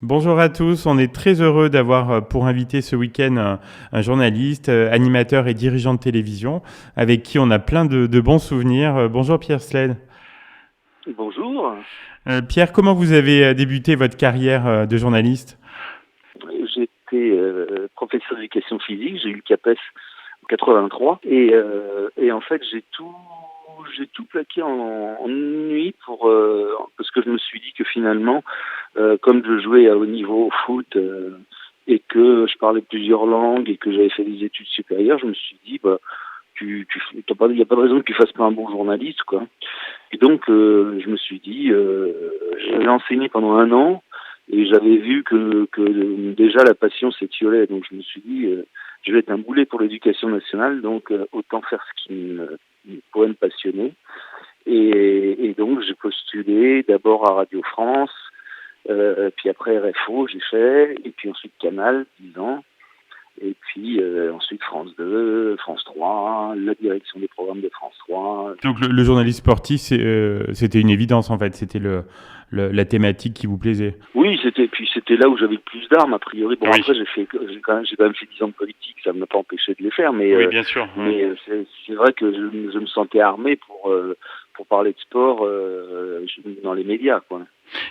Bonjour à tous, on est très heureux d'avoir pour invité ce week-end un journaliste, animateur et dirigeant de télévision avec qui on a plein de bons souvenirs. Bonjour Pierre Sled. Bonjour. Pierre, comment vous avez débuté votre carrière de journaliste? J'étais professeur d'éducation physique, j'ai eu le CAPES en 83 et en fait j'ai tout plaqué en une nuit parce que je me suis dit que finalement comme je jouais à haut niveau au foot et que je parlais plusieurs langues et que j'avais fait des études supérieures, je me suis dit bah il n'y a pas de raison que tu fasses pas un bon journaliste quoi. Et donc, je me suis dit, j'avais enseigné pendant un an et j'avais vu que déjà la passion s'étiolait. Donc, je me suis dit, je vais être un boulet pour l'éducation nationale, donc autant faire ce qui pourrait me passionner. Et donc, j'ai postulé d'abord à Radio France, puis après RFO, j'ai fait, et puis ensuite Canal, 10 ans. Et puis ensuite France 2, France 3, la direction des programmes de France 3. Donc le journaliste sportif, c'était une évidence en fait, c'était la thématique qui vous plaisait. Oui, c'était là où j'avais le plus d'armes a priori. Bon Oui, après j'ai quand même fait 10 ans de politique, ça ne m'a pas empêché de les faire, mais oui, bien sûr. Oui. c'est vrai que je me sentais armé pour parler de sport dans les médias quoi.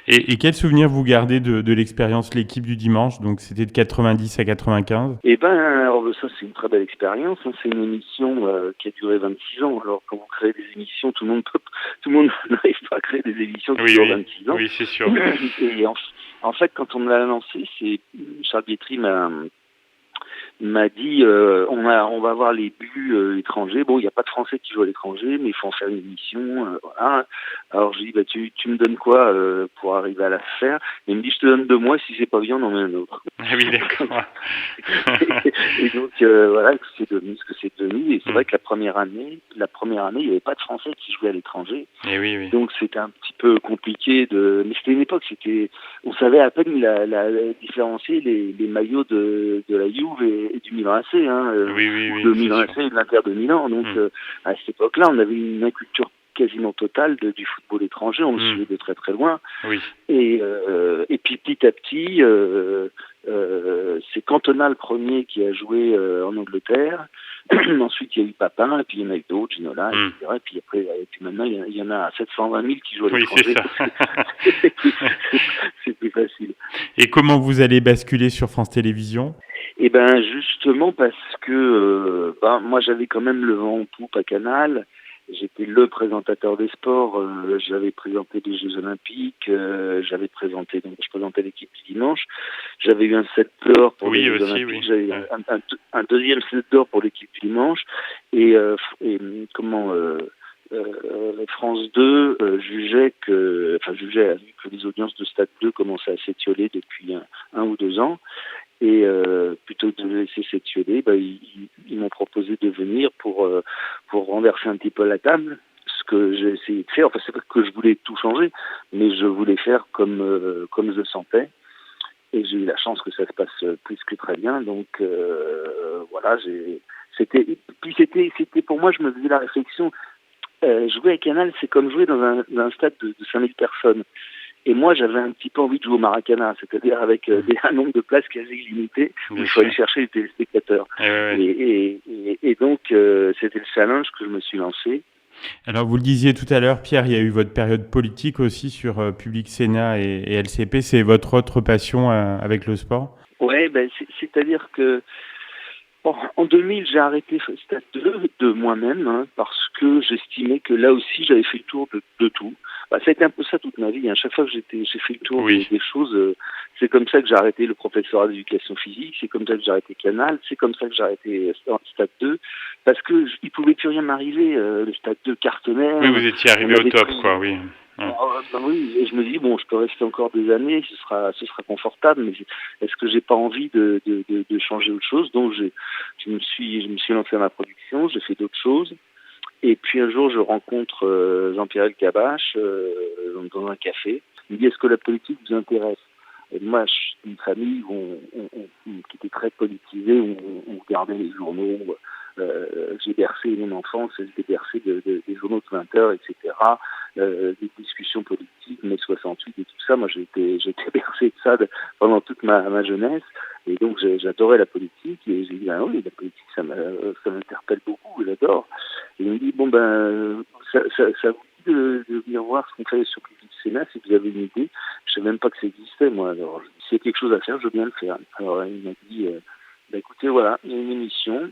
Et quel souvenir vous gardez de l'expérience L'équipe du dimanche? Donc c'était de 90 à 95. Et ben alors ça c'est une très belle expérience, hein. C'est une émission qui a duré 26 ans. Alors quand vous créez des émissions, tout le monde n'arrive pas à créer des émissions qui Oui, durent oui, 26 ans. oui, c'est sûr. Et en fait quand on me l'a lancé, c'est Charles Bietri m'a dit on va avoir les buts étrangers. Bon, il n'y a pas de Français qui jouent à l'étranger, mais il faut en faire une émission. Voilà. Alors je dis bah tu me donnes quoi pour arriver à la faire? Et il me dit je te donne 2 mois, si c'est pas bien on en met un autre. Ah oui, d'accord. Et donc voilà c'est devenu ce que c'est devenu. Et c'est vrai que la première année il n'y avait pas de Français qui jouaient à l'étranger. Et oui, oui. Donc c'était un petit peu compliqué mais c'était une époque, on savait à peine différencier les maillots de la Juve et du Milan AC, hein, Oui, oui, ou oui, de c'est Milan sûr. AC et de l'Inter de Milan. Donc Hmm. à cette époque-là, on avait une inculture quasiment totale du football étranger, on le Hmm. suivait de très très loin. Oui. Et puis petit à petit, c'est Cantona le premier qui a joué en Angleterre. Ensuite, il y a eu Papin, et puis il y en a eu d'autres, Ginola, Hmm. etc. Et puis après, et puis maintenant, il y en a 720 000 qui jouent à Oui, c'est l'étranger. ça. C'est plus facile. Et comment vous allez basculer sur France Télévisions? Et ben justement parce que moi j'avais quand même le vent en poupe à Canal. J'étais le présentateur des sports. J'avais présenté les Jeux Olympiques. Je présentais l'équipe du dimanche. J'avais eu un 7 d'or pour les Oui, Jeux aussi, Olympiques. oui. J'avais eu Ouais. un deuxième 7 d'or pour l'équipe du dimanche. Et comment France 2 a vu que les audiences de Stade 2 commençaient à s'étioler depuis un ou 2 ans. Et plutôt que de le laisser s'étioler, ils m'ont proposé de venir pour renverser un petit peu la table. Ce que j'ai essayé de faire, enfin c'est pas que je voulais tout changer, mais je voulais faire comme je le sentais. Et j'ai eu la chance que ça se passe plus que très bien. Donc voilà, c'était pour moi, je me faisais la réflexion. Jouer à Canal, c'est comme jouer dans un stade de 5000 personnes. Et moi, j'avais un petit peu envie de jouer au Maracana, c'est-à-dire avec un nombre de places quasi illimité, où Bien il faut sûr. aller chercher les téléspectateurs. Ouais, ouais, ouais. Et donc, c'était le challenge que je me suis lancé. Alors, vous le disiez tout à l'heure, Pierre, il y a eu votre période politique aussi sur Public Sénat et LCP. C'est votre autre passion avec le sport? Ouais, c'est-à-dire que bon, en 2000, j'ai arrêté Stade 2 de moi-même hein, parce que j'estimais que là aussi, j'avais fait le tour de tout. Ça a été un peu ça toute ma vie. Hein. Chaque fois que j'ai fait le tour Oui. des choses, c'est comme ça que j'ai arrêté le professorat d'éducation physique, c'est comme ça que j'ai arrêté Canal, c'est comme ça que j'ai arrêté Stade 2, parce que il pouvait plus rien m'arriver. Le Stade 2 cartonnait, Oui, vous étiez on arrivé au avait top, pris. quoi, oui. Hum. Oui, et je me dis bon, je peux rester encore des années, ce sera confortable, mais est-ce que j'ai pas envie de changer autre chose? Donc je me suis lancé dans la production, j'ai fait d'autres choses, et puis un jour je rencontre Jean-Pierre Elkabbach dans un café. Il me dit est-ce que la politique vous intéresse? Et moi, je suis d'une famille qui était très politisée, où on regardait les journaux. J'ai bercé mon enfance, j'ai bercé des journaux de 20 heures, etc. Des discussions politiques, mai 68 et tout ça. Moi, j'ai été bercé de ça pendant toute ma jeunesse. Et donc, j'adorais la politique. Et j'ai dit, ah oui, la politique, ça m'interpelle beaucoup, j'adore. Et il me dit, bon, ça vous dit de venir voir ce qu'on fait sur Public Sénat, si vous avez une idée. Je savais même pas que ça existait, moi. Alors, s'il y a quelque chose à faire, je veux bien le faire. Alors, il m'a dit, écoutez, voilà, il y a une émission.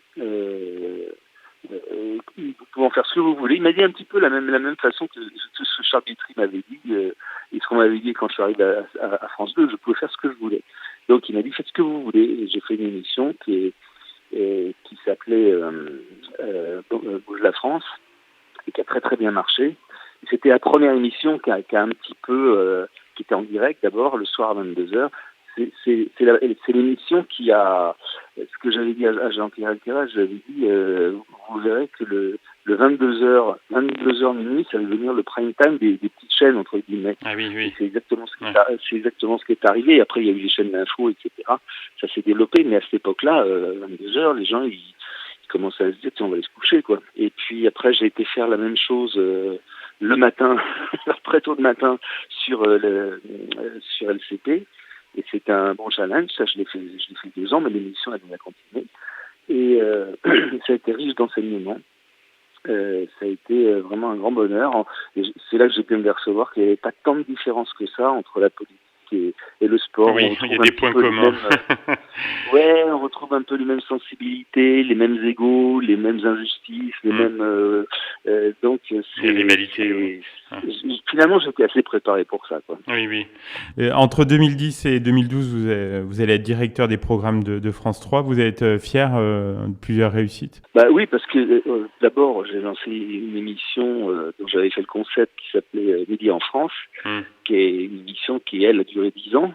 Vous pouvez en faire ce que vous voulez. Il m'a dit un petit peu la même façon que ce Charles Guitry m'avait dit, et ce qu'on m'avait dit quand je suis arrivé à France 2, je pouvais faire ce que je voulais. Donc il m'a dit faites ce que vous voulez. Et j'ai fait une émission qui s'appelait Bouge la France et qui a très très bien marché. Et c'était la première émission qui a un petit peu qui était en direct d'abord le soir à 22h. C'est l'émission qui a ce que j'avais dit à Jean-Pierre Alcaraz, je lui avais dit vous verrez que le 22h minuit, ça va devenir le prime time des petites chaînes entre guillemets. Ah oui, oui. C'est exactement ce qui est arrivé. Après il y a eu les chaînes d'info, etc. Ça s'est développé, mais à cette époque-là, 22h, les gens ils commençaient à se dire tiens, on va aller se coucher quoi. Et puis après j'ai été faire la même chose le matin, très tôt le matin sur LCP. Et c'était un bon challenge, ça je l'ai fait 2 ans, mais l'émission a bien continué. Et ça a été riche d'enseignements. Ça a été vraiment un grand bonheur. Et c'est là que j'ai pu me percevoir qu'il n'y avait pas tant de différence que ça entre la politique et le sport. Oui, il y a des points communs. On retrouve un peu les mêmes sensibilités, les mêmes égos, les mêmes injustices, les mêmes... donc, les rivalités, finalement, j'étais assez préparé pour ça, quoi. Oui, oui. Entre 2010 et 2012, vous allez être directeur des programmes de France 3. Vous allez être fier de plusieurs réussites? Oui, parce que d'abord, j'ai lancé une émission dont j'avais fait le concept qui s'appelait Midi en France, qui est une émission qui, elle, a duré 10 ans,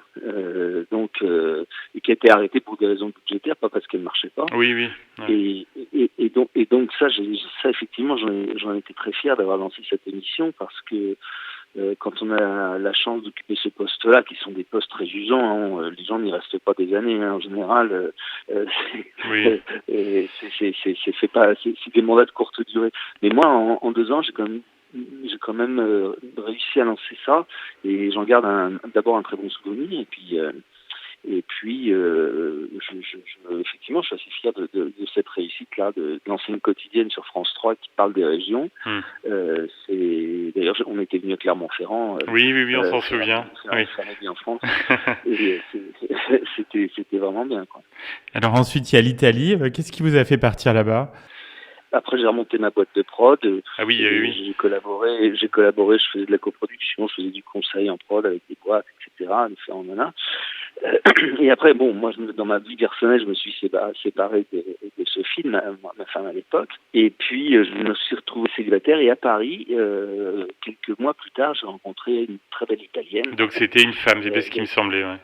et qui a été arrêtée pour des raisons budgétaires, pas parce qu'elle ne marchait pas. Oui, oui. Ouais. Et donc ça, effectivement, j'en étais très fier d'avoir lancé cette émission parce que quand on a la chance d'occuper ce poste-là, qui sont des postes très usants, les gens n'y restent pas des années en général. Oui. C'est des mandats de courte durée. Mais moi, en 2 ans, j'ai quand même réussi à lancer ça, et j'en garde d'abord un très bon souvenir, et puis effectivement, je suis assez fier de cette réussite-là, de lancer une quotidienne sur France 3 qui parle des régions. D'ailleurs, on était venu à Clermont-Ferrand. Oui, on s'en souvient. Ça bien en France. Et c'était vraiment bien, quoi. Alors ensuite, il y a l'Italie. Qu'est-ce qui vous a fait partir là-bas? Après, j'ai remonté ma boîte de prod. Ah oui. J'ai collaboré, je faisais de la coproduction, je faisais du conseil en prod avec des boîtes, etc., différents nanas. Et après, moi, dans ma vie personnelle, je me suis séparé de Sophie, ma femme à l'époque. Et puis, je me suis retrouvé célibataire. Et à Paris, quelques mois plus tard, j'ai rencontré une très belle Italienne. Donc, c'était une femme, c'est ce qui me semblait. Non,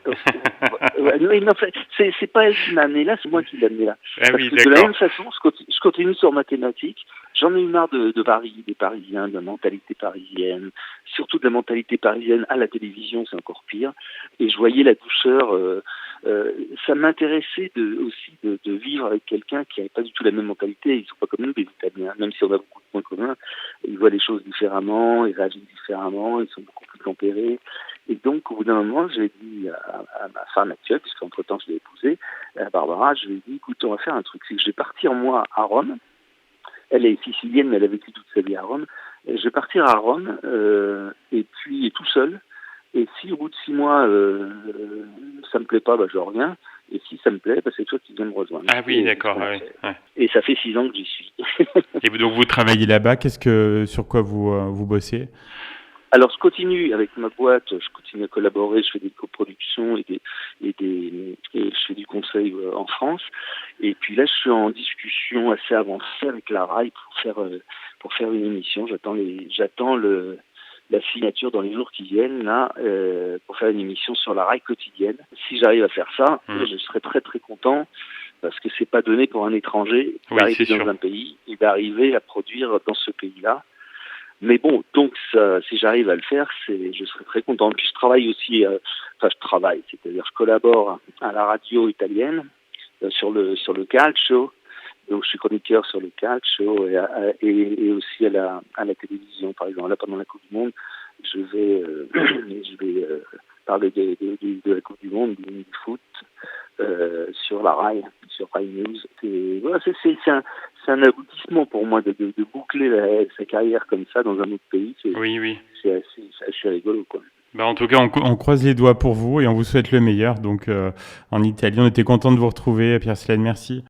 c'est pas elle qui m'a amené là, c'est moi qui l'ai amené là. Ah Parce oui, que d'accord. de la même façon, je continue sur ma thématique. J'en ai eu marre de Paris, des Parisiens, de la mentalité parisienne, surtout de la mentalité parisienne à la télévision, c'est encore pire. Et je voyais la douceur. Ça m'intéressait aussi de vivre avec quelqu'un qui n'avait pas du tout la même mentalité. Ils sont pas comme nous, les Italiens, même si on a beaucoup de points communs. Ils voient les choses différemment, ils réagissent différemment, ils sont beaucoup plus tempérés. Et donc, au bout d'un moment, j'ai dit à ma femme actuelle, puisqu'entre-temps je l'ai épousée, à Barbara, je lui ai dit, écoute, on va faire un truc, c'est que je vais partir moi à Rome. Elle est sicilienne, mais elle a vécu toute sa vie à Rome. Et je vais partir à Rome, et puis tout seul. Et si au bout de 6 mois, ça me plaît pas, je reviens. Et si ça me plaît, c'est toi qui viens me rejoindre. Ah oui, d'accord. Et ça fait 6 ans que j'y suis. Et donc vous travaillez là-bas. Sur quoi vous bossez? Alors je continue avec ma boîte, je continue à collaborer, je fais des coproductions et je fais du conseil en France. Et puis là, je suis en discussion assez avancée avec la RAI pour faire une émission. J'attends la signature dans les jours qui viennent là pour faire une émission sur la RAI quotidienne. Si j'arrive à faire ça, je serai très très content. Parce que c'est pas donné pour un étranger d'arriver dans un pays et d'arriver à produire dans ce pays-là. Mais bon, donc si j'arrive à le faire, je serai très content. Puis je travaille aussi, c'est-à-dire je collabore à la radio italienne sur le calcio. Donc je suis chroniqueur sur le calcio et aussi à la télévision, par exemple. Là, pendant la Coupe du Monde, je vais parler de la Coupe du Monde, du foot, sur la RAI, sur RAI News. C'est un aboutissement pour moi de boucler sa carrière comme ça dans un autre pays. Oui. C'est assez rigolo, quoi. En tout cas, on croise les doigts pour vous et on vous souhaite le meilleur. Donc, en Italie, on était content de vous retrouver, Pierre Sled. Merci.